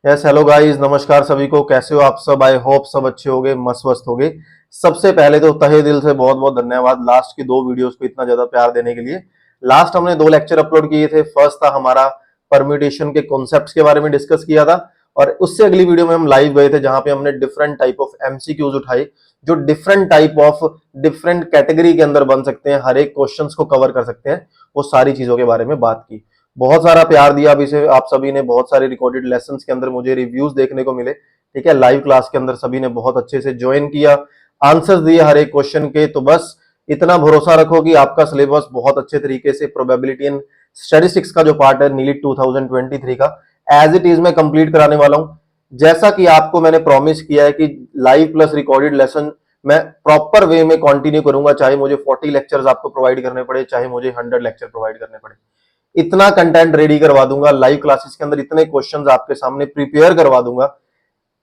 Yes hello guys, नमस्कार सभी को। कैसे हो आप सब? आई होप सब अच्छे होंगे, मस्त मस्त होंगे। सबसे पहले तो तहे दिल से बहुत बहुत धन्यवाद लास्ट की दो वीडियोस को इतना ज्यादा प्यार देने के लिए। लास्ट हमने दो लेक्चर अपलोड किए थे। फर्स्ट था हमारा परम्यूटेशन के कॉन्सेप्ट्स के बारे में डिस्कस किया था, और उससे अगली वीडियो में हम लाइव गए थे जहां पे हमने डिफरेंट टाइप ऑफ एमसीक्यूज उठाए जो different type of different category के अंदर बन सकते हैं, हर एक क्वेश्चंस को कवर कर सकते हैं। वो सारी चीजों के बारे में बात की। बहुत सारा प्यार दिया अभी से आप सभी ने। बहुत सारे रिकॉर्डेड लेसन्स के अंदर मुझे रिव्यूज देखने को मिले। ठीक है, लाइव क्लास के अंदर सभी ने बहुत अच्छे से ज्वाइन किया, आंसर्स दिए हर एक क्वेश्चन के। तो बस इतना भरोसा रखो कि आपका सिलेबस बहुत अच्छे तरीके से प्रोबेबिलिटी एंड स्टैटिस्टिक्स का जो पार्ट है नीट 2023 का एज इट इज मैं कंप्लीट कराने वाला हूं। जैसा कि आपको मैंने प्रॉमिस किया है कि लाइव प्लस रिकॉर्डेड लेसन मैं प्रॉपर वे में कंटिन्यू करूंगा, चाहे मुझे 40 लेक्चर्स आपको प्रोवाइड करने पड़े, चाहे मुझे 100 लेक्चर प्रोवाइड करने पड़े। इतना कंटेंट रेडी करवा दूंगा लाइव क्लासेस के अंदर, इतने क्वेश्चंस आपके सामने प्रिपेयर करवा दूंगा।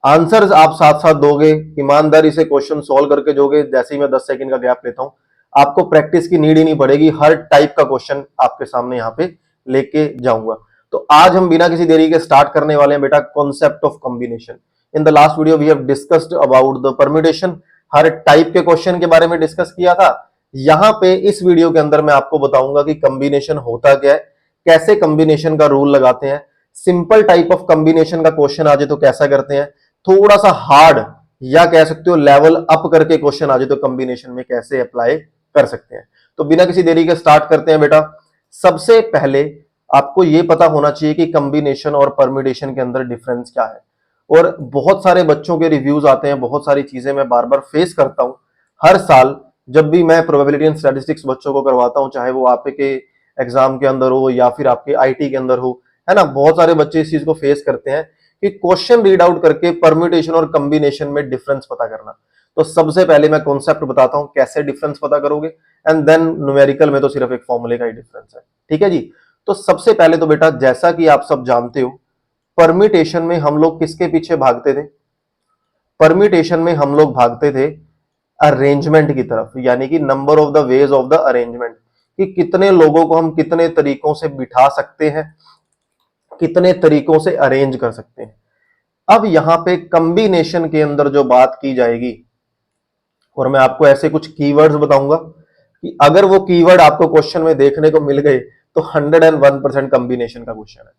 आंसर्स आप साथ साथ दोगे, ईमानदारी से क्वेश्चन सॉल्व करके दोगे। जैसे ही मैं 10 सेकंड का गैप लेता हूं, आपको प्रैक्टिस की नीड ही नहीं पड़ेगी। हर टाइप का क्वेश्चन आपके सामने यहां पे लेके जाऊंगा। तो आज हम बिना किसी देरी के स्टार्ट करने वाले हैं बेटा concept of combination. In the last video we have discussed about the permutation, हर टाइप के क्वेश्चन के बारे में डिस्कस किया था। यहां पे इस वीडियो के अंदर मैं आपको बताऊंगा कि कॉम्बिनेशन होता क्या है, कैसे कॉम्बिनेशन का रूल लगाते हैं, सिंपल टाइप ऑफ कॉम्बिनेशन का क्वेश्चन आ जाए तो कैसा करते हैं, थोड़ा सा हार्ड या कह सकते हो लेवल अप करके क्वेश्चन आ जाए तो कॉम्बिनेशन में कैसे अप्लाई कर सकते हैं। तो बिना किसी देरी के स्टार्ट करते हैं बेटा। सबसे पहले आपको यह पता होना चाहिए कि कॉम्बिनेशन और परम्यूटेशन के अंदर डिफरेंस क्या है। और बहुत सारे बच्चों के रिव्यूज आते हैं, बहुत सारी चीजें मैं बार बार फेस करता हूं हर साल जब भी मैं प्रोबेबिलिटी एंड स्टैटिस्टिक्स बच्चों को करवाता हूं, चाहे वो आपके एग्जाम के अंदर हो या फिर आपके आईटी के अंदर हो, है ना। बहुत सारे बच्चे इस चीज को फेस करते हैं कि क्वेश्चन रीड आउट करके परम्यूटेशन और कॉम्बिनेशन में डिफरेंस पता करना। तो सबसे पहले मैं कॉन्सेप्ट बताता हूं कैसे डिफरेंस पता करोगे, एंड देन न्यूमेरिकल में तो सिर्फ एक फॉर्मूले का ही डिफरेंस है। ठीक है जी। तो सबसे पहले तो बेटा जैसा कि आप सब जानते हो, परम्यूटेशन में हम लोग किसके पीछे भागते थे? परम्यूटेशन में हम लोग भागते थे अरेंजमेंट की तरफ, यानी कि number of the ways of the arrangement, कि कितने लोगों को हम कितने तरीकों से बिठा सकते हैं, कितने तरीकों से अरेंज कर सकते हैं। अब यहां पे कॉम्बिनेशन के अंदर जो बात की जाएगी, और मैं आपको ऐसे कुछ कीवर्ड्स बताऊंगा कि अगर वो कीवर्ड आपको क्वेश्चन में देखने को मिल गए तो 101% कॉम्बिनेशन का क्वेश्चन है।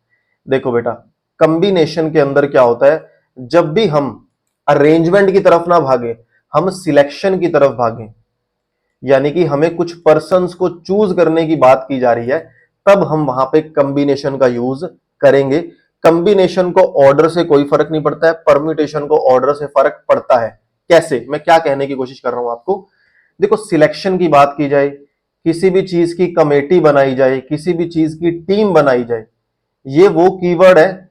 देखो बेटा, कॉम्बिनेशन के अंदर क्या होता है, जब भी हम अरेंजमेंट की तरफ ना भागे, हम सिलेक्शन की तरफ भागें, यानी कि हमें कुछ पर्संस को चूज करने की बात की जा रही है, तब हम वहां पे कॉम्बिनेशन का यूज करेंगे। कॉम्बिनेशन को ऑर्डर से कोई फर्क नहीं पड़ता है, परम्यूटेशन को ऑर्डर से फर्क पड़ता है। कैसे? मैं क्या कहने की कोशिश कर रहा हूं आपको। देखो, सिलेक्शन की बात की जाए, किसी भी चीज की कमेटी बनाई जाए, किसी भी चीज की टीम बनाई जाए, ये वो कीवर्ड है।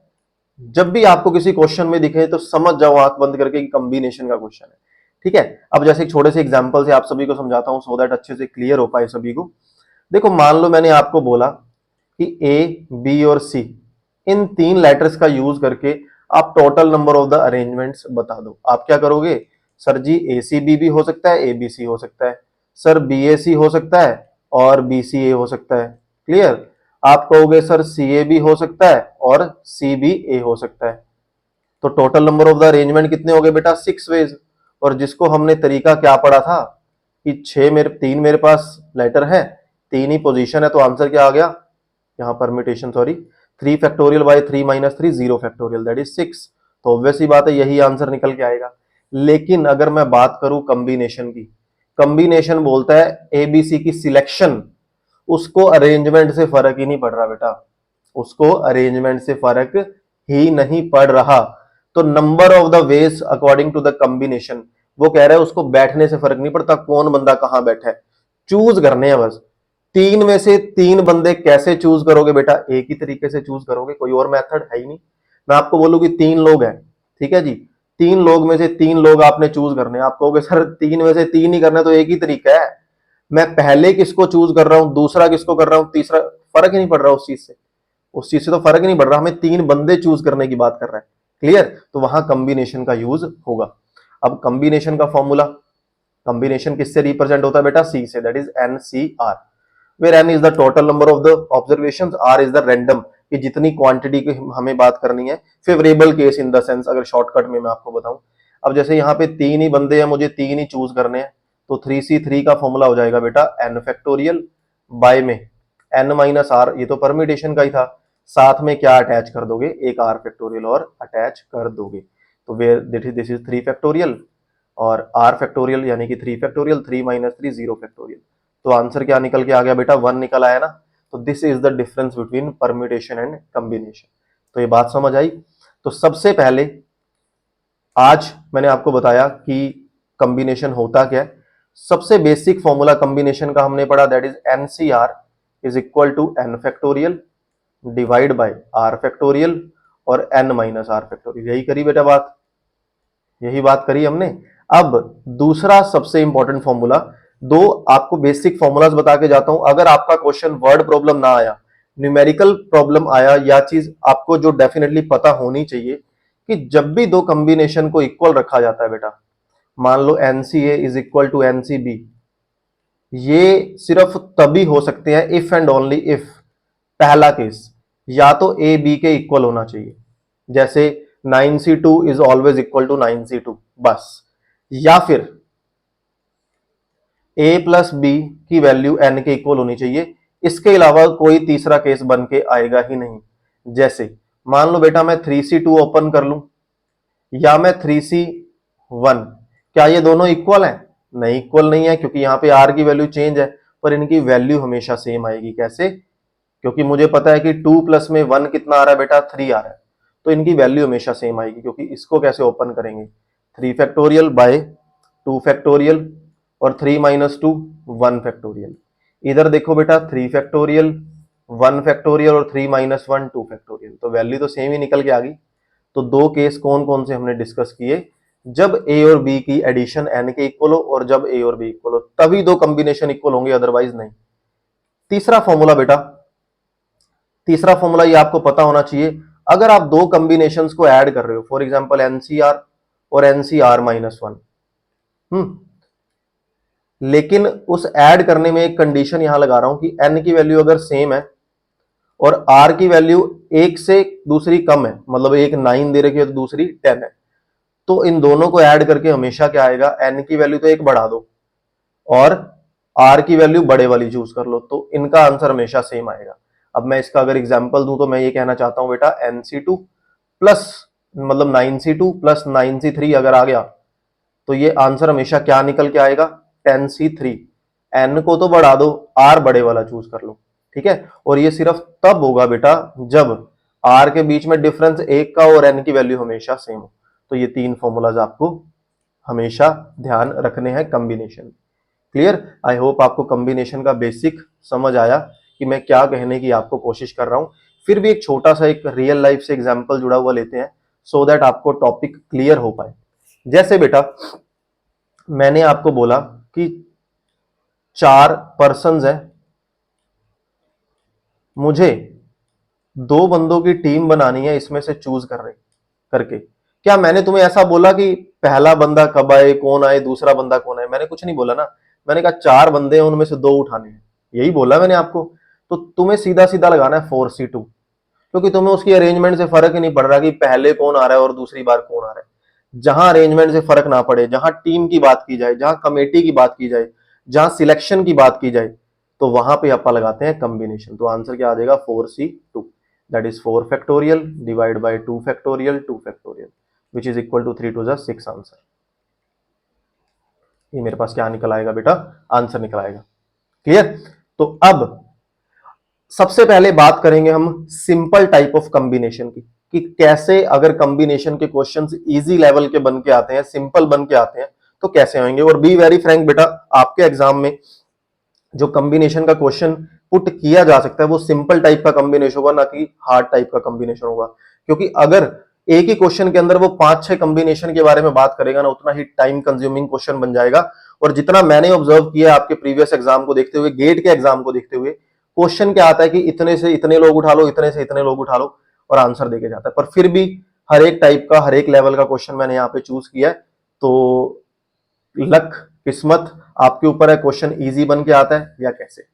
जब भी आपको किसी क्वेश्चन में दिखे तो समझ जाओ आंख बंद करके कि कॉम्बिनेशन का क्वेश्चन है। ठीक है। अब जैसे एक छोटे से एग्जांपल से आप सभी को समझाता हूं सो दैट अच्छे से क्लियर हो पाए सभी को। देखो, मान लो मैंने आपको बोला कि ए, बी और सी, इन तीन लेटर्स का यूज करके आप total number of the arrangements बता दो। आप क्या करोगे? सर जी, ए सी बी भी हो सकता है, ए बी सी हो सकता है, सर बी ए सी हो सकता है और बी सी ए हो सकता है। क्लियर? आप कहोगे सर सी ए भी हो सकता है और सी बी ए हो सकता है। तो total number of the arrangement कितने हो गए बेटा? 6 वेज। और जिसको हमने तरीका क्या पढ़ा था कि तीन मेरे पास लेटर है, तीन ही पोजीशन है, तो आंसर क्या आ गया यहाँ? Permutation, sorry, 3 factorial by 3 minus 3, 0 factorial, that is 6। तो ऑब्वियस ही बात है यही आंसर निकल के आएगा। लेकिन अगर मैं बात करूं कॉम्बिनेशन की, कॉम्बिनेशन बोलता है एबीसी की सिलेक्शन, उसको अरेंजमेंट से फर्क ही नहीं पड़ रहा बेटा, उसको अरेंजमेंट से फर्क ही नहीं पड़ रहा। तो number of the ways according to the combination, वो कह रहा है उसको बैठने से फर्क नहीं पड़ता कौन बंदा कहां बैठा है, चूज करने हैं बस। तीन में से तीन बंदे कैसे चूज करोगे बेटा? एक ही तरीके से चूज करोगे, कोई और मेथड है ही नहीं। मैं आपको बोलूं कि तीन लोग हैं, ठीक है जी, तीन लोग में से तीन लोग आपने चूज करने हैं। आप कहोगे सर तीन में से तीन ही करना है, तो एक ही तरीका है। मैं पहले किसको चूज कर रहा हूं, दूसरा किसको कर रहा हूं, तीसरा, फर्क ही नहीं पड़ रहा उस चीज से। उस चीज से तो फर्क ही नहीं पड़ रहा, हमें तीन बंदे चूज करने की बात कर रहा है। क्लियर? तो वहां कॉम्बिनेशन का यूज होगा। अब कॉम्बिनेशन का फॉर्मूला, कॉम्बिनेशन किससे रिप्रेजेंट होता है बेटा? सी से, that is NCR, where n is the total number of the observations, r is the random, कि जितनी क्वांटिटी की हमें बात करनी है। Favourable case in the sense, अगर शॉर्टकट में मैं आपको बताऊं, अब जैसे यहाँ पे 3 ही बंदे हैं, मुझे 3 ही चूज करने हैं, तो 3C3 का फॉर्मूला हो जाएगा बेटा n फैक्टोरियल बाय में n माइनस आर, ये तो परम्यूटेशन का ही था, साथ में क्या अटैच कर दोगे, एक r फैक्टोरियल और अटैच कर दोगे, तो वेयर दिस इज 3 फैक्टोरियल और r फैक्टोरियल यानी कि 3 फैक्टोरियल, 3 माइनस 3 0 फैक्टोरियल। तो आंसर क्या निकल के आ गया बेटा, 1 निकल आया ना। तो this is the difference between permutation and combination. तो ये बात समझ आई। तो सबसे पहले आज मैंने आपको बताया कि कॉम्बिनेशन होता क्या है। सबसे बेसिक फॉर्मूला कॉम्बिनेशन का हमने पढ़ा, that is NCR is equal to n factorial divide by r factorial और n माइनस r फैक्टोरियल। यही करी बेटा बात, यही बात करी हमने। अब दूसरा सबसे इंपॉर्टेंट फॉर्मूला, दो आपको बेसिक फॉर्मूलाज बता के जाता हूं। अगर आपका क्वेश्चन वर्ड प्रॉब्लम ना आया, न्यूमेरिकल प्रॉब्लम आया, या चीज आपको जो डेफिनेटली पता होनी चाहिए कि जब भी दो कॉम्बिनेशन को इक्वल रखा जाता है बेटा, मान लो NCA is equal to NCB, ये सिर्फ तभी हो सकते हैं इफ एंड ओनली इफ, पहला केस या तो A B के इक्वल होना चाहिए, जैसे 9C2 is always equal to 9C2 बस, या फिर A प्लस B की वैल्यू N के इक्वल होनी चाहिए। इसके अलावा कोई तीसरा केस बन के आएगा ही नहीं। जैसे मान लो बेटा मैं 3C2 ओपन कर लूं या मैं 3C1, क्या ये दोनों इक्वल हैं? नहीं, इक्वल नहीं है, क्योंकि यहां पे R की वैल्यू चेंज है, पर इनकी वैल्यू हमेशा सेम आएगी। कैसे? क्योंकि मुझे पता है कि 2 प्लस में 1 कितना आ रहा है बेटा, 3 आ रहा है, तो इनकी वैल्यू हमेशा सेम आएगी। क्योंकि इसको कैसे ओपन करेंगे, 3 फैक्टोरियल बाय 2 फैक्टोरियल और 3 माइनस 2 1 फैक्टोरियल। इधर देखो बेटा 3 फैक्टोरियल 1 फैक्टोरियल और 3 माइनस 1 2 फैक्टोरियल, तो वैल्यू तो सेम ही निकल के आ गई। तो दो केस कौन कौन से हमने डिस्कस किए, जब ए और बी की एडिशन एन के इक्वल हो और जब ए और बी इक्वल हो, तभी दो कॉम्बिनेशन इक्वल होंगे, अदरवाइज नहीं। तीसरा फॉर्मूला बेटा, तीसरा फॉर्मूला ये आपको पता होना चाहिए, अगर आप दो कॉम्बिनेशंस को ऐड कर रहे हो, फॉर एग्जांपल NCR और NCR माइनस 1, लेकिन उस ऐड करने में एक कंडीशन यहां लगा रहा हूं कि n की वैल्यू अगर सेम है और r की वैल्यू एक से दूसरी कम है, मतलब एक 9 दे रखी है तो दूसरी 10 है, तो इन दोनों को ऐड करके हमेशा क्या आएगा, n की वैल्यू तो एक बढ़ा दो और r की वैल्यू बड़े वाली चूज कर लो, तो इनका आंसर हमेशा सेम आएगा। अब मैं इसका अगर एग्जांपल दूं तो मैं ये कहना चाहता हूं बेटा NC2 प्लस, मतलब 9C2 प्लस 9C3 अगर आ गया, तो ये आंसर हमेशा क्या निकल के आएगा, 10C3। n को तो बढ़ा दो, r बड़े वाला चूज कर लो, ठीक है। और ये सिर्फ तब होगा बेटा जब r के बीच में डिफरेंस एक का और n की वैल्यू हमेशा सेम हो। तो ये तीन फॉर्मूलाज आपको हमेशा ध्यान रखने हैं कॉम्बिनेशन। क्लियर? आई होप आपको कॉम्बिनेशन का बेसिक समझ आया कि मैं क्या कहने की आपको कोशिश कर रहा हूं। फिर भी एक छोटा सा एक रियल लाइफ से एग्जांपल जुड़ा हुआ लेते हैं, सो दैट आपको टॉपिक क्लियर हो पाए। जैसे बेटा मैंने आपको बोला कि 4 पर्संस हैं, मुझे 2 बंदों की टीम बनानी है, इसमें से चूज कर रहे करके, क्या मैंने तुम्हें ऐसा बोला कि पहला बंदा कब आए, कौन आए, दूसरा बंदा कौन आए? मैंने कुछ नहीं बोला ना। मैंने कहा 4 बंदे हैं, उनमें से 2 उठाने हैं, यही बोला मैंने आपको। तो तुम्हें सीधा सीधा लगाना है 4C2, क्योंकि तुम्हें उसकी अरेंजमेंट से फर्क ही नहीं पड़ रहा कि पहले कौन आ रहा है और दूसरी बार कौन आ रहा है। जहां अरेंजमेंट से फर्क ना पड़े, जहां टीम की बात की जाए, जहां कमेटी की बात की जाए, जहां सिलेक्शन की बात की जाए, तो वहां पे अपन लगाते हैं कॉम्बिनेशन। तो आंसर क्या आ जाएगा, 4C2, that is 4 factorial divide by 2 factorial 2 factorial which is equal to 3 to the 6 answer. ये मेरे पास क्या निकल आएगा बेटा, आंसर निकल आएगा। क्लियर? तो अब सबसे पहले बात करेंगे हम सिंपल टाइप ऑफ कॉम्बिनेशन की, कि कैसे अगर कॉम्बिनेशन के क्वेश्चंस इजी लेवल के बन के आते हैं, सिंपल बन के आते हैं, तो कैसे होंगे। और बी वेरी फ्रैंक बेटा, आपके एग्जाम में जो कॉम्बिनेशन का क्वेश्चन पुट किया जा सकता है वो सिंपल टाइप का कॉम्बिनेशन होगा, ना कि हार्ड टाइप का कॉम्बिनेशन होगा। क्योंकि अगर एक ही क्वेश्चन के अंदर वो 5-6 कॉम्बिनेशन के बारे में बात करेगा ना, उतना ही टाइम कंज्यूमिंग क्वेश्चन बन जाएगा। और जितना मैंने ऑब्जर्व किया आपके प्रीवियस एग्जाम को देखते हुए, गेट के एग्जाम को देखते हुए, क्वेश्चन क्या आता है कि इतने से इतने लोग उठा लो, इतने से इतने लोग उठा लो, और आंसर देके जाता है। पर फिर भी हर एक टाइप का, हर एक लेवल का क्वेश्चन मैंने यहाँ पे चूज किया है। तो लक, किस्मत आपके ऊपर है, क्वेश्चन इजी बन के आता है या कैसे।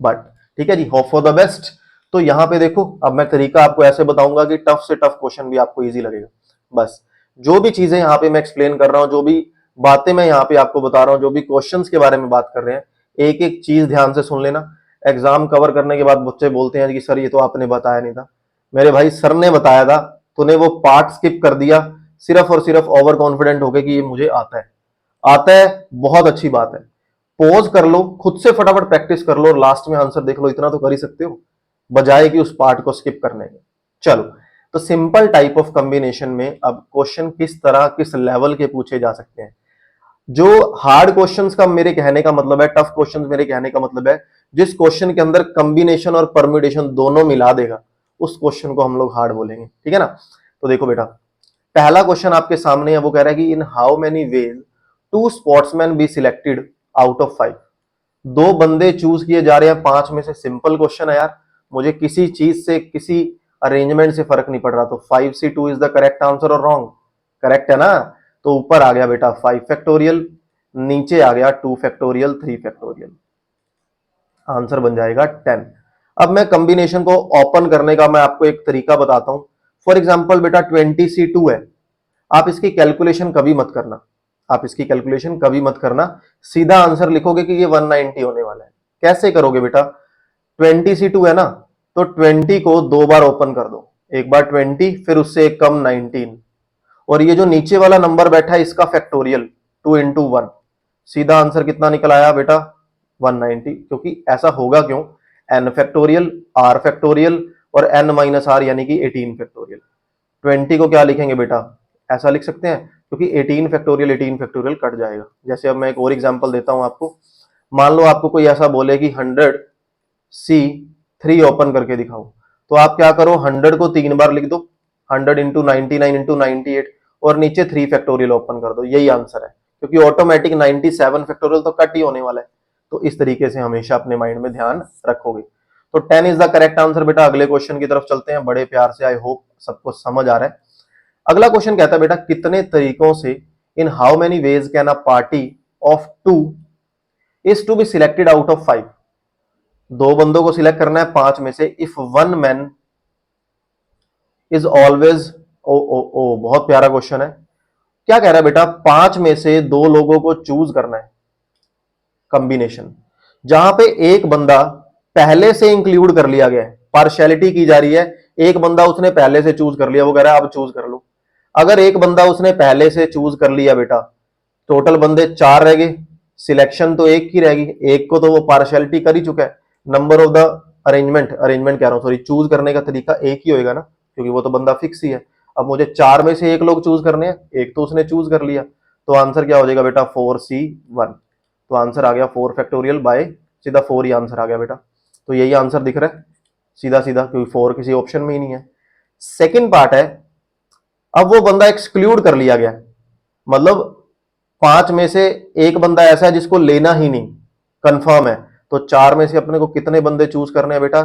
बट ठीक है जी, होप फॉर द बेस्ट। तो यहां पे देखो, अब मैं तरीका आपको ऐसे बताऊंगा कि टफ से टफ क्वेश्चन भी आपको इजी लगेगा। बस जो भी चीजें यहाँ पे मैं एक्सप्लेन कर रहा हूं, जो भी बातें मैं यहाँ पे आपको बता रहा हूं, जो भी क्वेश्चंस के बारे में बात कर रहे हैं, एक एक चीज ध्यान से सुन लेना। एग्जाम कवर करने के बाद बच्चे बोलते हैं कि सर ये तो आपने बताया नहीं था। मेरे भाई, सर ने बताया था, तूने वो पार्ट स्किप कर दिया सिर्फ और सिर्फ ओवर कॉन्फिडेंट हो गए कि ये मुझे आता है। आता है, बहुत अच्छी बात है। पॉज कर लो, खुद से फटाफट प्रैक्टिस कर लो और लास्ट में आंसर देख लो। इतना तो कर ही सकते हो, बजाय कि उस पार्ट को स्किप करने के। चलो, तो सिंपल टाइप ऑफ कॉम्बिनेशन में अब क्वेश्चन किस तरह, किस लेवल के पूछे जा सकते हैं। जो हार्ड क्वेश्चंस का मेरे कहने का मतलब है, टफ क्वेश्चंस मेरे कहने का मतलब है, जिस क्वेश्चन के अंदर कॉम्बिनेशन और परम्यूटेशन दोनों मिला देगा, उस क्वेश्चन को हम लोग हार्ड बोलेंगे। ठीक है ना। तो देखो बेटा, पहला क्वेश्चन आपके सामने है, वो कह रहा है कि in how many ways two sportsman be selected out of 5। दो बंदे चूज किए जा रहे हैं 5 में से। सिंपल क्वेश्चन है यार, मुझे किसी चीज से, किसी अरेंजमेंट से फर्क नहीं पड़ रहा। तो 5C2 is the correct answer और रॉन्ग? करेक्ट है ना। तो ऊपर आ गया बेटा 5 फैक्टोरियल, नीचे आ गया 2 फैक्टोरियल, 3 फैक्टोरियल। आंसर बन जाएगा 10। अब मैं कॉम्बिनेशन को ओपन करने का मैं आपको एक तरीका बताता हूं। फॉर एग्जाम्पल बेटा 20C2 है, आप इसकी कैलकुलेशन कभी मत करना। आप इसकी कैलकुलेशन कभी मत करना, सीधा आंसर लिखोगे कि ये 190 होने वाला है। कैसे करोगे बेटा? 20C2 है ना, तो 20 को 2 बार ओपन कर दो। एक बार 20, फिर उससे एक कम 19, और ये जो नीचे वाला नंबर बैठा है इसका फैक्टोरियल 2 इंटू 1। सीधा आंसर कितना निकल आया बेटा? 190। क्योंकि ऐसा होगा क्यों? n फैक्टोरियल, r फैक्टोरियल और n माइनस आर यानी कि 18 फैक्टोरियल। 20 को क्या लिखेंगे बेटा? ऐसा लिख सकते हैं, क्योंकि 18 फैक्टोरियल 18 फैक्टोरियल कट जाएगा। जैसे अब मैं एक और एग्जांपल देता हूं आपको। मान लो आपको कोई ऐसा बोले कि 100C3 ओपन करके दिखाओ, तो आप क्या करो, 100 को 3 बार लिख दो, 100 इंटू 99 इंटू 98, और नीचे 3 फैक्टोरियल ओपन कर दो। यही आंसर है, क्योंकि ऑटोमेटिक 97 फैक्टोरियल तो कट ही होने वाला है। तो इस तरीके से हमेशा अपने माइंड में ध्यान रखोगे। तो 10 इज द करेक्ट आंसर बेटा। अगले क्वेश्चन की तरफ चलते हैं, बड़े प्यार से। आई होप सबको समझ आ रहा है। अगला क्वेश्चन कहता है बेटा, कितने तरीकों से, in how many ways can a party of 2 is to be selected out of 5। दो बंदों को सिलेक्ट करना है 5 में से। If one man is always, oh oh oh, बहुत प्यारा क्वेश्चन है। क्या कह रहा है बेटा? 5 में से 2 लोगों को चूज करना है। कॉम्बिनेशन जहां पे एक बंदा पहले से इंक्लूड कर लिया गया है, पार्शियलिटी की जा रही है। एक बंदा उसने पहले से चूज कर लिया, वो कह रहा है अब चूज कर लो। अगर एक बंदा उसने पहले से चूज कर लिया बेटा, टोटल बंदे 4 रह गए, सिलेक्शन तो एक की रहेगी। एक को तो वो पार्शियलिटी कर ही चुका है। Number of the arrangement, arrangement कह रहा हूं सॉरी, चूज करने का तरीका एक ही होएगा ना, क्योंकि वो तो बंदा फिक्स ही है। अब मुझे 4 में से एक लोग चूज करने हैं, एक तो उसने चूज कर लिया। तो आंसर क्या हो जाएगा बेटा? 4C1। तो आंसर आ गया 4 फैक्टोरियल बाय, सीधा 4 ही आंसर आ गया बेटा। तो यही आंसर दिख रहा है सीधा सीधा, क्योंकि 4 किसी ऑप्शन में ही नहीं है। सेकंड पार्ट है, अब वो बंदा एक्सक्लूड कर लिया गया, मतलब 5 में से एक बंदा ऐसा है जिसको लेना ही नहीं, कंफर्म है। तो 4 में से अपने को कितने बंदे चूज करने हैं बेटा?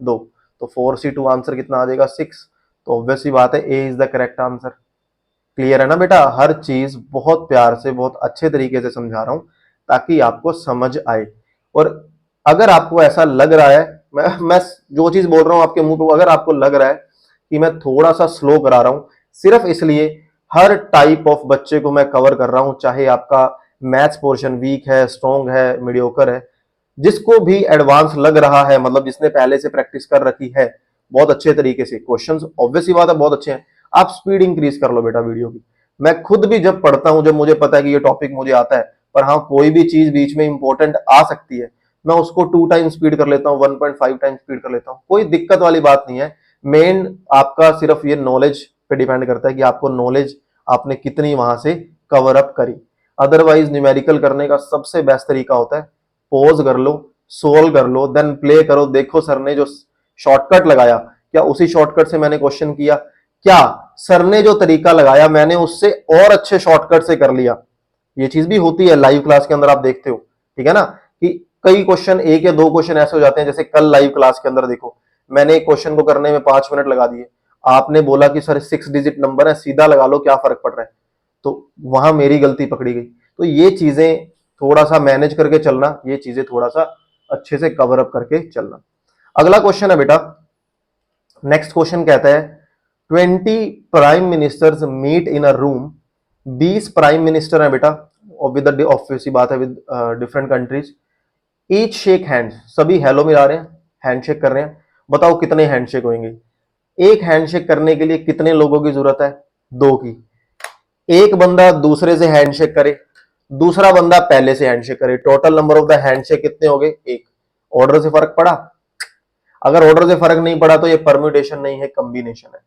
2। तो 4C2 आंसर कितना आ जाएगा? 6। तो ऑब्वियस सी बात है, A is the correct answer. Clear है ना बेटा? हर चीज बहुत प्यार से, बहुत अच्छे तरीके से समझा रहा हूं, ताकि आपको समझ आए। और अगर आपको ऐसा लग रहा है, मैं जो चीज बोल रहा हूं आपके मुंह पे, अगर आपको लग रहा है कि मैं थोड़ा सा स्लो करा रहा हूं, सिर्फ इसलिए, हर टाइप ऑफ बच्चे को मैं कवर कर रहा हूं, चाहे आपका मैथ्स पोर्शन वीक है, स्ट्रॉन्ग है, मीडियोकर है, जिसको भी एडवांस लग रहा है, मतलब जिसने पहले से प्रैक्टिस कर रखी है बहुत अच्छे तरीके से, क्वेश्चंस ऑब्वियसली बात है बहुत अच्छे हैं, आप स्पीड इंक्रीज कर लो बेटा वीडियो की। मैं खुद भी जब पढ़ता हूं, जब मुझे पता है कि ये टॉपिक मुझे आता है, पर हाँ कोई भी चीज बीच में इंपॉर्टेंट आ सकती है, मैं उसको 2 टाइम स्पीड कर लेता हूँ, 1.5 टाइम स्पीड कर लेता हूँ, कोई दिक्कत वाली बात नहीं है। मेन आपका सिर्फ ये नॉलेज पे डिपेंड करता है कि आपको नॉलेज आपने कितनी वहां से कवर अप करी। अदरवाइज न्यूमेरिकल करने का सबसे बेस्ट तरीका होता है, पॉज कर लो, सोल्व कर लो, देन प्ले करो। देखो सर ने जो शॉर्टकट लगाया, क्या उसी शॉर्टकट से मैंने क्वेश्चन किया? क्या सर ने जो तरीका लगाया मैंने उससे और अच्छे शॉर्टकट से कर लिया? ये चीज भी होती है लाइव क्लास के अंदर, आप देखते हो, ठीक है ना, कि कई क्वेश्चन, एक या दो क्वेश्चन ऐसे हो जाते हैं। जैसे कल लाइव क्लास के अंदर देखो, मैंने एक क्वेश्चन को करने में 5 मिनट लगा दिए, आपने बोला कि सर 6 डिजिट नंबर है, सीधा लगा लो, क्या फर्क पड़ रहा है? तो वहां मेरी गलती पकड़ी गई। तो ये चीजें थोड़ा सा मैनेज करके चलना, ये चीजें थोड़ा सा अच्छे से कवर अप करके चलना। अगला क्वेश्चन है बेटा, नेक्स्ट क्वेश्चन कहता है 20 prime ministers meet in a room, 20 prime minister हैं बेटा, और विद ऑब्वियस सी बात है with different countries, each shake hand, सभी हेलो मिला रहे हैं, हैंडशेक कर रहे हैं, बताओ कितने हैंडशेक होंगे। एक हैंडशेक करने के लिए कितने लोगों की जरूरत है? दो की। एक बंदा दूसरे से हैंडशेक करे, दूसरा बंदा पहले से हैंडशेक करे, total number of the handshake कितने हो गए? एक। ऑर्डर से फर्क पड़ा? अगर ऑर्डर से फर्क नहीं पड़ा तो ये परम्यूटेशन नहीं है, कॉम्बिनेशन है।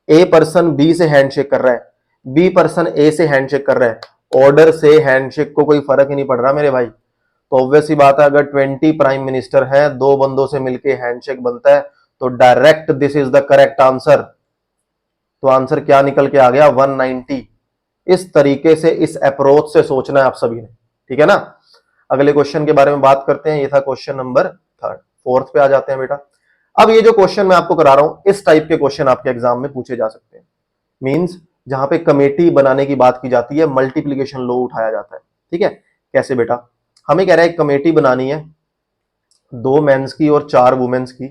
ए पर्सन बी से हैंडशेक कर रहा है, बी पर्सन ए से हैंडशेक कर रहा है, ऑर्डर से हैंडशेक को कोई फर्क ही नहीं पड़ रहा मेरे भाई। तो ऑब्वियस सी बात है, अगर 20 प्राइम मिनिस्टर हैं, दो बंदों से मिलके हैंडशेक बनता है, तो direct this is the correct answer. तो आंसर क्या निकल के आ गया? 190। इस तरीके से, इस अप्रोच से सोचना है आप सभी ने, ठीक है ना। अगले क्वेश्चन के बारे में बात करते हैं, ये था क्वेश्चन नंबर थर्ड। फोर्थ पे आ जाते हैं बेटा। अब ये जो क्वेश्चन मैं आपको करा रहा हूं, इस टाइप के क्वेश्चन आपके एग्जाम में पूछे जा सकते हैं। मींस जहां पे कमेटी बनाने की बात की जाती है, मल्टीप्लीकेशन लॉ उठाया जाता है, ठीक है। कैसे बेटा? हमें कह रहा है कमेटी बनानी है, दो मेंस की और चार वुमेन्स की,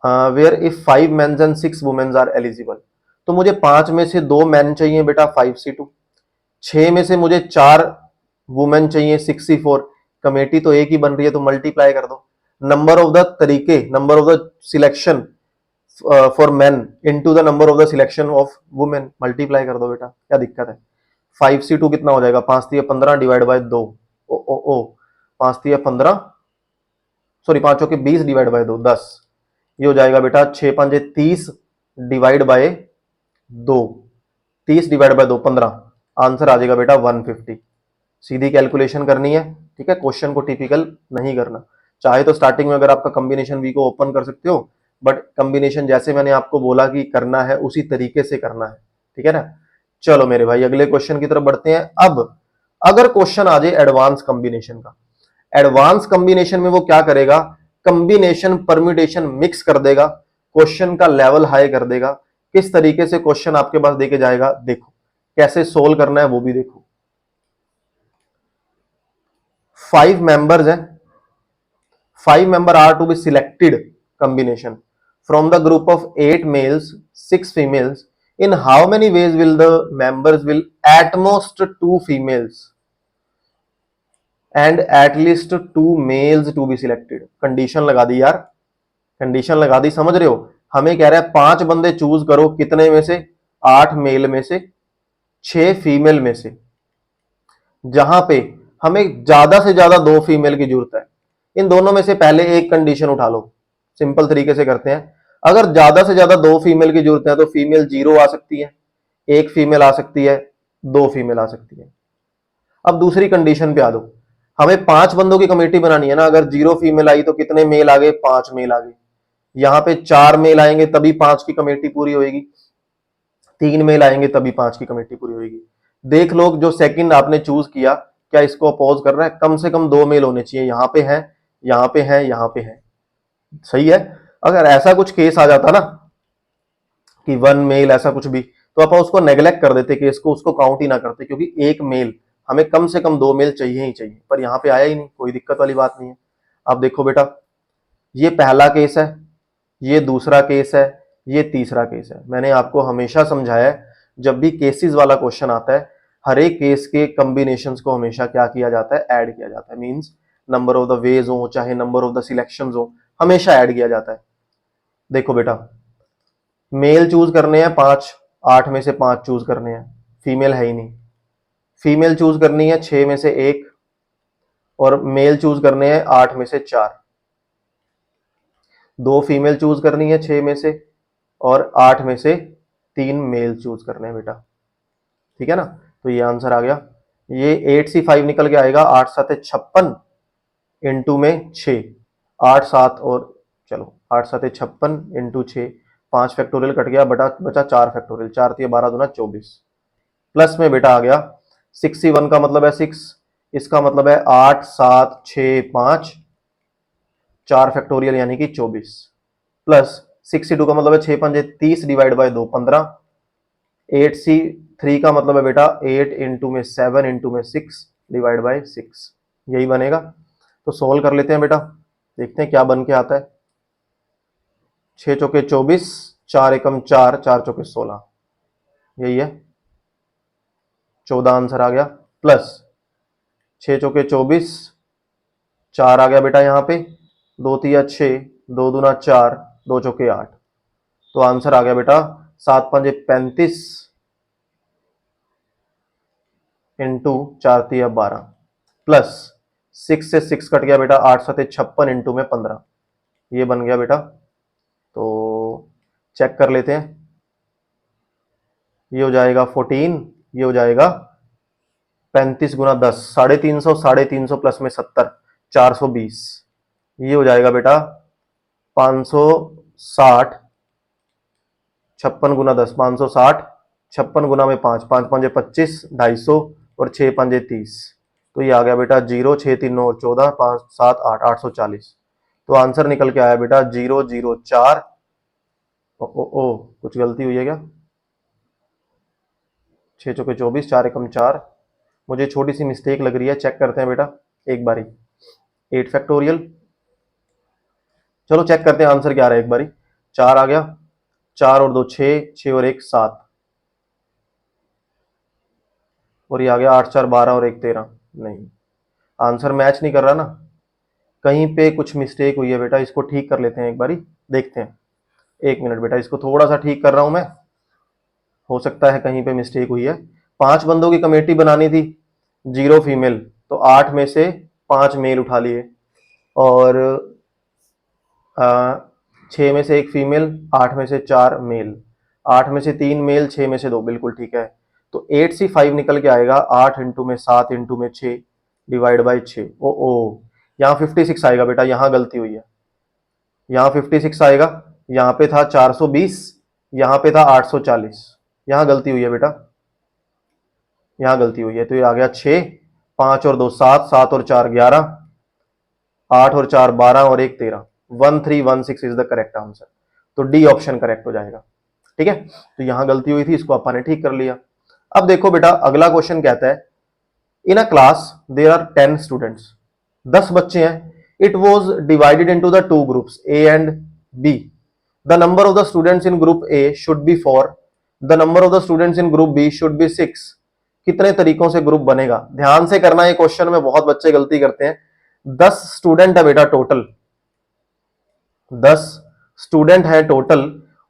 where if 5 mens and 6 womens are eligible. तो मुझे 5 में से 2 मेन चाहिए बेटा, 5C2। 6 में से मुझे 4 वुमेन चाहिए, 6C4। कमेटी तो एक ही बन रही है, तो मल्टीप्लाई कर दो। नंबर ऑफ द तरीके, number of the selection for main into the number of the selection of women, multiply कर दो बेटा, क्या दिक्कत है। 5C2 कितना हो जाएगा? 5×3=15 divide by 2। Oh oh oh 5×3=15, sorry 5 के 20 डिवाइड बाय 2, 10। ये हो जाएगा बेटा 6×5=30 divide by 2, 30 divide by 2 15। Answer आ जाएगा बेटा 150। सीधी कैलकुलेशन करनी है, ठीक है, क्वेश्चन को टिपिकल नहीं करना। चाहे तो स्टार्टिंग में अगर आपका कॉम्बिनेशन वी को ओपन कर सकते हो, बट कॉम्बिनेशन जैसे मैंने आपको बोला कि करना है उसी तरीके से करना है, ठीक है ना। चलो मेरे भाई अगले क्वेश्चन की तरफ बढ़ते हैं। अब अगर क्वेश्चन आ जाए एडवांस कॉम्बिनेशन का, एडवांस कॉम्बिनेशन में वो क्या करेगा? कॉम्बिनेशन परम्यूटेशन मिक्स कर देगा, क्वेश्चन का लेवल हाई कर देगा। किस तरीके से क्वेश्चन आपके पास देके जाएगा, देखो कैसे सोल्व करना है वो भी देखो। 5 मेंबर्स हैं, 5 member are to be selected combination from the group of 8 males 6 females. In how many ways will the members will at most 2 females and at least 2 males to be selected? Condition लगा दी यार, condition लगा दी, समझ रहे हो। हमें कह रहा है 5 बंदे चूज करो, कितने में से? 8 मेल में से, 6 फीमेल में से। जहां पे हमें ज्यादा से ज्यादा 2 फीमेल की जरूरत है, इन दोनों में से पहले एक कंडीशन उठा लो। सिंपल तरीके से करते हैं, अगर ज्यादा से ज्यादा 2 फीमेल की जरूरत है तो फीमेल 0 आ सकती है, एक फीमेल आ सकती है, 2 फीमेल आ सकती है। अब दूसरी कंडीशन पे आ दो, हमें 5 बंदों की कमेटी बनानी है ना, अगर 0 फीमेल आई तो कितने मेल आ गए? 5 मेल आ गए। यहाँ पे 4 मेल आएंगे तभी 5 की कमेटी पूरी होगी, 3 मेल आएंगे तभी 5 की कमेटी पूरी होगी। देख लो जो सेकंड आपने चूज किया, क्या इसको अपोज कर रहा है? कम से कम 2 मेल होने चाहिए, यहाँ पे है, यहाँ पे है, यहाँ पे है, सही है। अगर ऐसा कुछ केस आ जाता ना कि 1 मेल ऐसा कुछ भी, तो आप उसको नेग्लेक्ट कर देते केस को, उसको काउंट ही ना करते, क्योंकि एक मेल, हमें कम से कम 2 मेल चाहिए ही चाहिए। पर यहाँ पे आया ही नहीं, कोई दिक्कत वाली बात नहीं है। अब देखो बेटा, ये पहला केस है, ये दूसरा केस है, ये तीसरा केस है। मैंने आपको हमेशा समझाया है, जब भी केसेस वाला क्वेश्चन आता है, हर एक केस के कॉम्बिनेशंस को हमेशा क्या किया जाता है? ऐड किया जाता है। Means number of the veg हो चाहे नंबर ऑफ द सिलेक्शंस हो, हमेशा ऐड किया जाता है। देखो बेटा, मेल चूज करने हैं 5, 8 में से 5 चूज करने हैं, फीमेल है ही नहीं। फीमेल चूज करनी है 6 में से 1, और मेल चूज करने हैं 8 में से 4। 2 फीमेल चूज करनी है 6 में से, और 8 में से 3 मेल चूज करने हैं बेटा, ठीक है ना। तो ये आंसर आ गया, ये 8C5 निकल के आएगा, 8×7=56 इंटू में 6, 8×7 और चलो 8×7=56 इंटू 6, 5 फैक्टोरियल कट गया, बचा 4 फैक्टोरियल, 4×3=12×2=24। प्लस में बेटा आ गया 6C1 का मतलब है 6, इसका मतलब है 8 7 6 5, 4 फैक्टोरियल यानी कि 24, प्लस 6C2 का मतलब है 6×5=30 डिवाइड बाय 2 15, 8C3 का मतलब है बेटा 8 इंटू में 7 इंटू में 6 डिवाइड बाय 6, यही बनेगा। तो सोल्व कर लेते हैं बेटा, देखते हैं क्या बन के आता है। 6 चौके 24, 4 एकम 4, 4 चौके 16, यही है 14 आंसर आ गया। प्लस 6 चौके 24, 4 आ गया बेटा यहाँ पे, 2 तिया 6, 2 दूना 4, 2 चौके 8, तो आंसर आ गया बेटा 7 पंजे 35 इंटू 4 तिया 12, प्लस 6 से 6 कट गया बेटा, 8 सते 56 इंटू में 15, ये बन गया बेटा। तो चेक कर लेते हैं, ये हो जाएगा 14, ये हो जाएगा 35 गुना 10, 350 प्लस में 70, 420, ये हो जाएगा बेटा 560, 56 गुना 10 560, 56 गुना में 5, 5 पंजे 25, 250 और 6 पंजे 30, तो ये आ गया बेटा 0, 6 3 9 14, 5 7 8, 840, तो आंसर निकल के आया बेटा 004। ओ कुछ गलती हुई है क्या? 6 चौके 24, 4 एकम 4, मुझे छोटी सी मिस्टेक लग रही है, चेक करते हैं बेटा एक बारी। 8 फैक्टोरियल, चलो चेक करते हैं आंसर क्या आ रहा है एक बारी। 4 आ गया, 4 और 2 6, 6 और 1 7, और ये आ गया 8 4 12 और 1 13, नहीं आंसर मैच नहीं कर रहा ना, कहीं पे कुछ मिस्टेक हुई है बेटा, इसको ठीक कर लेते हैं एक बारी, देखते हैं। 1 मिनट बेटा, इसको थोड़ा सा ठीक कर रहा हूं मैं, हो सकता है कहीं पे मिस्टेक हुई है। 5 बंदों की कमेटी बनानी थी, 0 फीमेल, तो 8 में से 5 मेल उठा लिए, और 6 में से 1 फीमेल, 8 में से 4 मेल, 8 में से 3 मेल, 6 में से 2, बिल्कुल ठीक है। तो 8C5 निकल के आएगा, 8 इंटू में 7 इंटू में 6 डिवाइड बाई 6। ओ यहाँ 56 आएगा बेटा, यहाँ गलती हुई है, यहाँ 56 आएगा, यहाँ पे था 420, यहाँ पे था 840, यहाँ गलती हुई है बेटा, यहाँ गलती हुई है, तो ये आ गया 6, 5 और 2 7, 7 और 4 11, 8 और 4 12 और 1 13, 1316 इज द करेक्ट आंसर, तो डी ऑप्शन करेक्ट हो जाएगा। ठीक है, तो यहां गलती हुई थी, इसको अपन ने ठीक कर लिया। अब देखो बेटा अगला क्वेश्चन कहता है, in a class there are 10 students, 10 बच्चे हैं, it was divided into the 2 groups A and B, the number of the students in group A should be 4, the number of the students in group B should be 6, कितने तरीकों से group बनेगा? ध्यान से करना है क्वेश्चन में, बहुत बच्चे गलती करते हैं। 10 स्टूडेंट है बेटा टोटल, 10 स्टूडेंट है टोटल,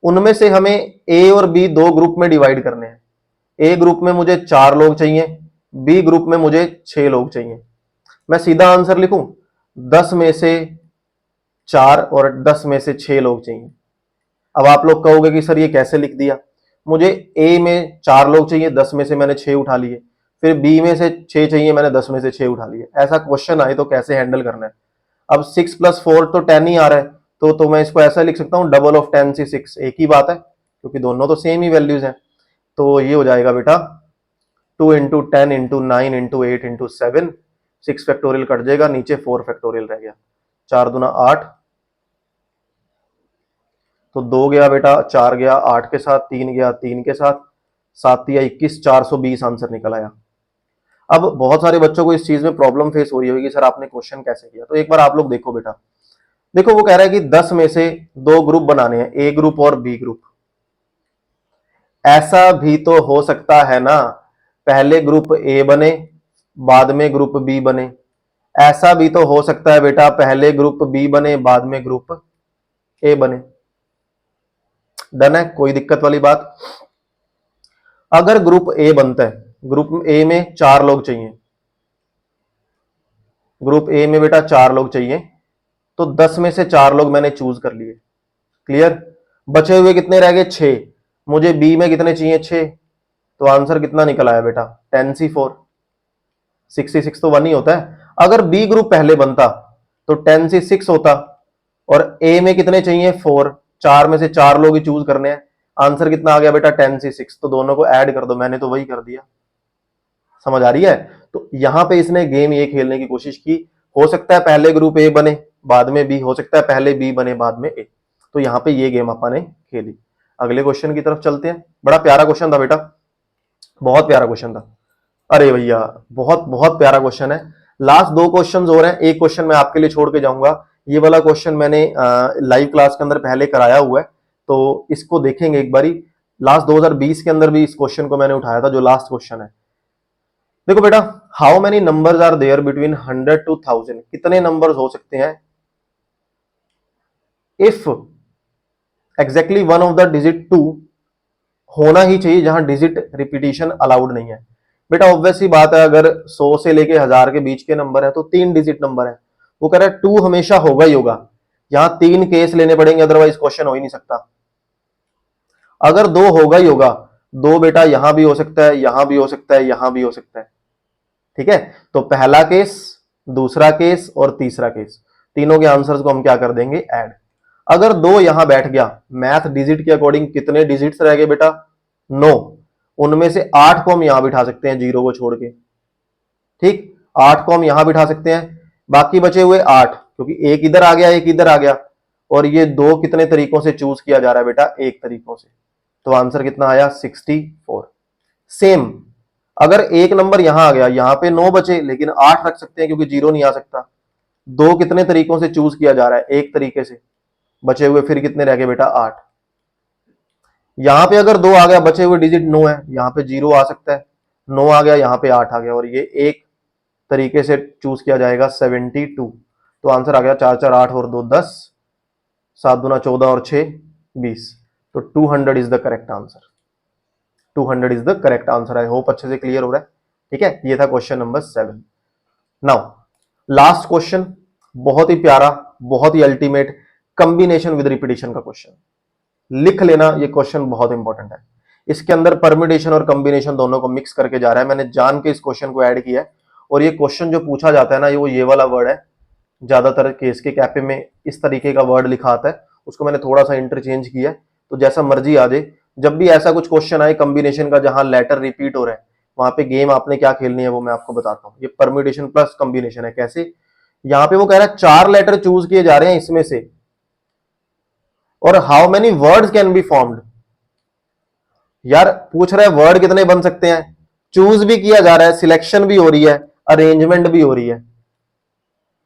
उनमें से हमें ए और बी 2 ग्रुप में डिवाइड करने हैं। ए ग्रुप में मुझे 4 लोग चाहिए, बी ग्रुप में मुझे 6 लोग चाहिए। मैं सीधा आंसर लिखूं, 10 में से 4 और 10 में से 6 लोग चाहिए। अब आप लोग कहोगे कि सर ये कैसे लिख दिया? मुझे ए में 4 लोग चाहिए, 10 में से मैंने 6 उठा लिए, फिर बी में से 6 चाहिए, मैंने 10 में से 6 उठा लिए। ऐसा क्वेश्चन आए तो कैसे हैंडल करना है? अब 6 + 4 तो 10 ही आ रहा है, तो मैं इसको ऐसा लिख सकता हूं, डबल ऑफ 10 से 6, एक ही बात है, क्योंकि दोनों तो सेम ही वैल्यूज हैं। तो ये हो जाएगा बेटा 2 into 10 into 9 into 8 into 7, 6 factorial cut जाएगा, नीचे 4 फैक्टोरियल रह गया, 4 दूना 8, तो 2 गया बेटा, 4 गया 8 के साथ, 3 गया 3 के साथ, 7 या 21, 420 आंसर निकल आया। अब बहुत सारे बच्चों को इस चीज में प्रॉब्लम फेस हो रही होगी, सर आपने क्वेश्चन कैसे किया? तो एक बार आप लोग देखो बेटा, देखो वो कह रहा है कि 10 में से 2 ग्रुप बनाने हैं, ए ग्रुप और बी ग्रुप। ऐसा भी तो हो सकता है ना, पहले ग्रुप ए बने बाद में ग्रुप बी बने, ऐसा भी तो हो सकता है बेटा, पहले ग्रुप बी बने बाद में ग्रुप ए बने। डन है, कोई दिक्कत वाली बात? अगर ग्रुप ए बनता है, ग्रुप ए में 4 लोग चाहिए, ग्रुप ए में बेटा 4 लोग चाहिए, तो 10 में से 4 लोग मैंने चूज कर लिए, क्लियर? बचे हुए कितने रह गए? 6, मुझे बी में कितने चाहिए? 6, तो आंसर कितना निकल आया बेटा? 10C4, 66 तो 1 ही होता है। अगर बी ग्रुप पहले बनता तो 10C6 होता, और ए में कितने चाहिए? 4, 4 में से 4 लोग ही चूज करने हैं, आंसर कितना आ गया बेटा? 10C6, तो दोनों को ऐड कर दो, मैंने तो वही कर दिया। समझ आ रही है? तो यहां पे इसने गेम ये खेलने की कोशिश की, हो सकता है पहले ग्रुप ए बने बाद में बी, हो सकता है पहले बी बने बाद में ए, तो यहां पे ये गेम अपन ने खेली। अगले क्वेश्चन की तरफ चलते हैं, बड़ा प्यारा क्वेश्चन था बेटा, बहुत प्यारा क्वेश्चन था। अरे भैया बहुत बहुत प्यारा क्वेश्चन है। लास्ट 2 क्वेश्चन हो रहे हैं, एक क्वेश्चन मैं आपके लिए छोड़ के जाऊंगा, ये वाला क्वेश्चन मैंने लाइव क्लास के अंदर पहले कराया हुआ है, तो इसको देखेंगे एक बारी। लास्ट 2020 के अंदर भी इस क्वेश्चन को मैंने उठाया था, जो लास्ट क्वेश्चन है। देखो बेटा, how many numbers are there between 100 to 1000, कितने नंबर्स हो सकते हैं if exactly one of the digit 2 होना ही चाहिए, जहां डिजिट रिपीटिशन अलाउड नहीं है। बेटा ऑब्वियस ही बात है, अगर 100 से लेके 1000 के बीच के नंबर है तो 3 डिजिट नंबर है। वो कह रहा है 2 हमेशा होगा ही होगा, यहां 3 केस लेने पड़ेंगे, अदरवाइज क्वेश्चन हो ही नहीं सकता। अगर 2 होगा ही होगा, 2 बेटा यहां भी हो सकता है, यहां भी हो सकता है, यहां भी हो सकता है। ठीक है, तो पहला केस, दूसरा केस और तीसरा केस, तीनों के आंसर्स को हम क्या कर देंगे, ऐड। अगर 2 यहां बैठ गया, मैथ डिजिट के अकॉर्डिंग कितने डिजिट्स रह गए बेटा, 9। उनमें से 8 को हम यहां बिठा सकते हैं, 0 को छोड़ के। ठीक, 8 को हम यहां बिठा सकते हैं, बाकी बचे हुए 8, क्योंकि एक इधर आ गया, एक इधर आ गया, और ये 2 कितने तरीकों से चूज किया जा रहा है बेटा, एक तरीकों से। तो आंसर कितना आया, 64। सेम, अगर एक नंबर यहां आ गया, यहां पे 9 बचे, लेकिन 8 रख सकते हैं क्योंकि 0 नहीं आ सकता। 2 कितने तरीकों से चूज किया जा रहा है, एक तरीके से, बचे हुए फिर कितने रह गए बेटा, 8। यहां पे अगर 2 आ गया, बचे हुए डिजिट 9 है, यहां पे 0 आ सकता है, 9 आ गया, यहां पे 8 आ गया, और ये एक तरीके से चूज किया जाएगा, 72। तो आंसर आ गया 4 4 8 और 2 10, 7 दूना 14 और 6 20। तो 200 is the correct answer. 200 is the correct answer. I hope अच्छे से क्लियर हो रहा है। ठीक है, ये था question number 7। Now last question, बहुत ही प्यारा, बहुत ही अल्टीमेट, कंबिनेशन विद रिपीटिशन का क्वेश्चन। लिख लेना, ये क्वेश्चन बहुत इंपॉर्टेंट है। इसके अंदर परम्यूटेशन और कॉम्बिनेशन दोनों को मिक्स करके जा रहा है। मैंने जान के इस क्वेश्चन को ऐड किया है, और ये क्वेश्चन जो पूछा जाता है ना, ये वाला वर्ड है। ज्यादातर केस के कैपे में इस तरीके का वर्ड लिखा आता है, उसको मैंने थोड़ा सा इंटरचेंज किया है, तो जैसा मर्जी आ जाए। जब भी ऐसा कुछ क्वेश्चन आए कॉम्बिनेशन का, जहां लेटर रिपीट हो रहा है, वहां पे गेम आपने क्या खेलनी है वो मैं आपको बताता हूँ। ये परम्यूटेशन प्लस कॉम्बिनेशन है। कैसे, यहां पे वो कह रहा है 4 लेटर चूज किए जा रहे हैं इसमें से, और how many words can be formed. यार पूछ रहा है वर्ड कितने बन सकते हैं, चूज भी किया जा रहा है, सिलेक्शन भी हो रही है, अरेंजमेंट भी हो रही है।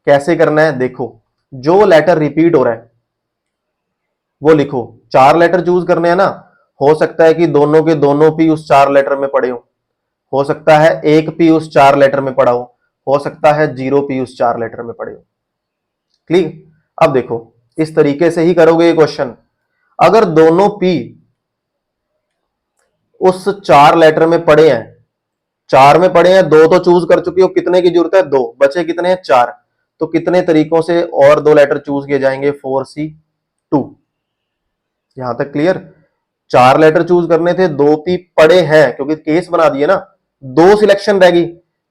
कैसे करना है, देखो, जो लेटर रिपीट हो रहा है वो लिखो। 4 लेटर चूज करने हैं ना, हो सकता है कि दोनों के दोनों पी उस 4 लेटर में पड़े हो सकता है एक पी उस 4 लेटर में पड़ा हो सकता है 0 पी उस 4 लेटर में पड़े हो। क्लियर, अब देखो, इस तरीके से ही करोगे ये क्वेश्चन। अगर दोनों पी उस 4 लेटर में पड़े हैं, 4 में पड़े हैं, 2 तो चूज कर चुके हो, कितने की जरूरत है, 2 बचे, कितने हैं, 4। तो कितने तरीकों से और 2 लेटर चूज किए जाएंगे, 4C2। यहां तक क्लियर। 4 लेटर चूज करने थे, 2 पी पड़े हैं, क्योंकि केस बना दिए ना, 2 सिलेक्शन रहेगी,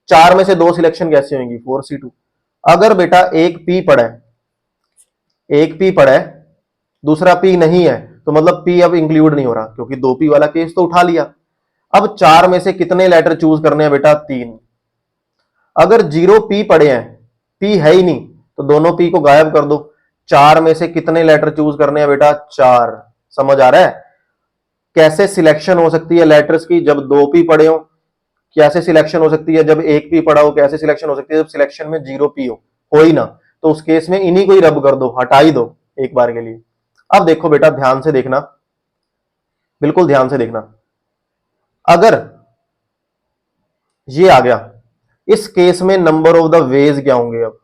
4 में से 2 सिलेक्शन कैसे होंगी, 4C2। अगर बेटा एक पी पड़ा है, एक पी पड़ा है, दूसरा पी नहीं है, तो मतलब पी अब इंक्लूड नहीं हो रहा, क्योंकि 2 पी वाला केस तो उठा लिया। अब 4 में से कितने लेटर चूज करने हैं बेटा, 3। अगर 0 पी पड़े हैं, पी है ही नहीं, तो दोनों पी को गायब कर दो। 4 में से कितने लेटर चूज करने हैं बेटा, 4। समझ आ रहा है कैसे सिलेक्शन हो सकती है लेटर्स की, जब 2 पी पड़े हो। कैसे सिलेक्शन हो सकती है जब 1 पी पड़ा हो। कैसे सिलेक्शन हो सकती है जब सिलेक्शन में 0 पी हो ही ना, तो उस केस में इन्हीं को ही रब कर दो, हटा ही दो एक बार के लिए। अब देखो बेटा, ध्यान से देखना, बिल्कुल ध्यान से देखना। अगर ये आ गया, इस केस में नंबर ऑफ द वेज क्या होंगे। अब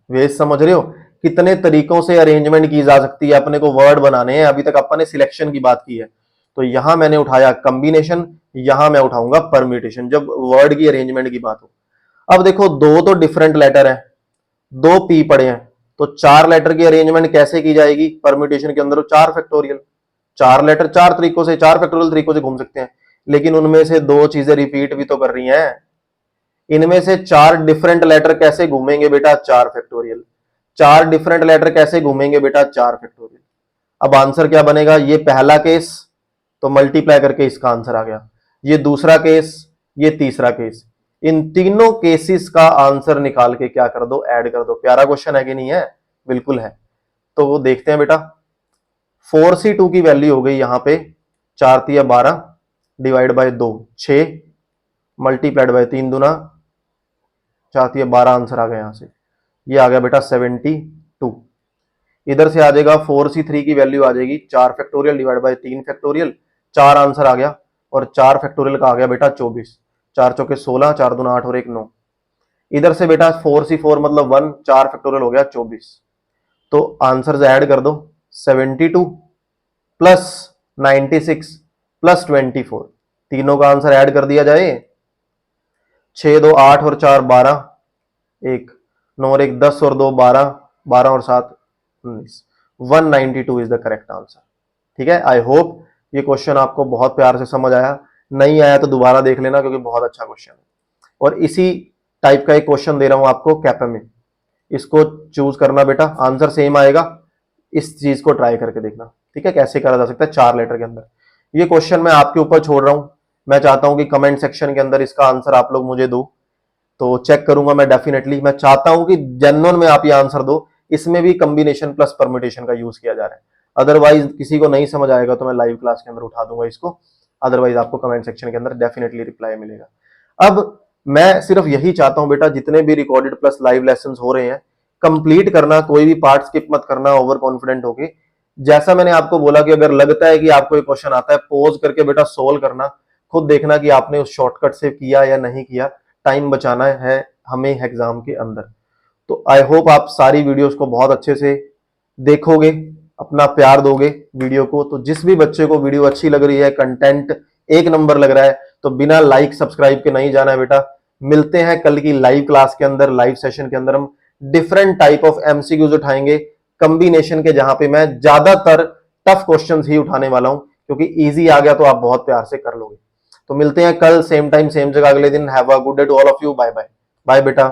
वेज समझ रहे हो, कितने तरीकों से अरेंजमेंट की जा सकती है, अपने को वर्ड बनाने हैं। अभी तक अपन ने सिलेक्शन की बात की है, तो यहां मैंने उठाया कॉम्बिनेशन, यहां मैं उठाऊंगा परम्यूटेशन, जब वर्ड की अरेंजमेंट की बात हो। अब देखो, 2 तो डिफरेंट लेटर है, 2 पी पड़े हैं, तो 4 लेटर की अरेंजमेंट कैसे की जाएगी परम्यूटेशन के अंदर, 4 फैक्टोरियल। 4 लेटर 4 तरीकों से, 4 फैक्टोरियल तरीकों से घूम सकते हैं, लेकिन उनमें से 2 चीजें रिपीट भी तो कर रही हैं। इनमें से 4 डिफरेंट लेटर कैसे घूमेंगे बेटा, 4 फैक्टोरियल। 4 डिफरेंट लेटर कैसे घूमेंगे बेटा, 4 फैक्टोरियल। अब आंसर क्या बनेगा, ये पहला केस, तो मल्टीप्लाई करके इसका आंसर आ गया। ये दूसरा केस, ये तीसरा केस, इन तीनों केसेस का आंसर निकाल के क्या कर दो, ऐड कर दो। प्यारा क्वेश्चन है कि नहीं है, बिल्कुल है। तो वो देखते हैं बेटा, 4C2 की वैल्यू हो गई यहां पे 4 तिया 12 डिवाइड बाय 2 6 मल्टीप्लाइड बाय 3 दूना 4 तिया 12 आंसर आ गया यहां से। ये आ गया बेटा 72। इधर से आ जाएगा 4c3 की वैल्यू आ जाएगी 4 factorial divide by 3 factorial, 4 answer आ गया, और 4 फैक्टोरियल का आ गया बेटा 24, 4 चौके 16, 4 दूना 8 और 1 9। इधर से बेटा 4c4 मतलब 1, 4 फैक्टोरियल हो गया 24। तो आंसर ऐड कर दो, 72 प्लस 96 प्लस 24, तीनों का आंसर ऐड कर दिया जाए, 6 2 8 और 4 12, 1 9 और 1 10 और 2 12, 12 और 7 19, 192 इज द करेक्ट आंसर। ठीक है, आई होप ये क्वेश्चन आपको बहुत प्यार से समझ आया, नहीं आया तो दोबारा देख लेना क्योंकि बहुत अच्छा क्वेश्चन है। और इसी टाइप का एक क्वेश्चन दे रहा हूं आपको कैपे में, इसको चूज करना बेटा, आंसर सेम आएगा, इस चीज को ट्राई करके देखना। ठीक है, कैसे करा जा सकता है 4 लेटर के अंदर। ये क्वेश्चन मैं आपके ऊपर छोड़ रहा हूं, मैं चाहता हूं कि कमेंट सेक्शन के अंदर इसका आंसर आप लोग मुझे दो, तो चेक करूंगा मैं डेफिनेटली। मैं चाहता हूं कि जेन्युइन में आप ये आंसर दो, इसमें भी कॉम्बिनेशन प्लस परम्यूटेशन का यूज किया जा रहा है। अदरवाइज किसी को नहीं समझ आएगा तो मैं लाइव क्लास के अंदर उठा दूंगा इसको, अदरवाइज आपको कमेंट सेक्शन के अंदर डेफिनेटली रिप्लाई मिलेगा। अब मैं सिर्फ यही चाहता हूं बेटा, जितने भी रिकॉर्डेड प्लस लाइव लेसन हो रहे हैं कंप्लीट करना, कोई भी पार्ट स्किप मत करना ओवर कॉन्फिडेंट होके। जैसा मैंने आपको बोला कि अगर लगता है कि आपको एक क्वेश्चन आता है, पॉज करके बेटा सोल्व करना, खुद देखना कि आपने उस शॉर्टकट से किया या नहीं किया, टाइम बचाना है हमें एग्जाम के अंदर। तो आई होप आप सारी वीडियोस को बहुत अच्छे से देखोगे, अपना प्यार दोगे वीडियो को। तो जिस भी बच्चे को वीडियो अच्छी लग रही है, कंटेंट एक नंबर लग रहा है, तो बिना लाइक सब्सक्राइब के नहीं जाना है बेटा। मिलते हैं कल की लाइव क्लास के अंदर, लाइव सेशन के अंदर हम डिफरेंट टाइप ऑफ एमसीक्यूज उठाएंगे कॉम्बिनेशन के, जहां पे मैं ज्यादातर टफ क्वेश्चंस ही उठाने वाला हूं, क्योंकि इजी आ गया तो आप बहुत प्यार से कर लोगे। तो मिलते हैं कल सेम टाइम सेम जगह अगले दिन। Have a good day to all of you, bye bye. Bye बेटा।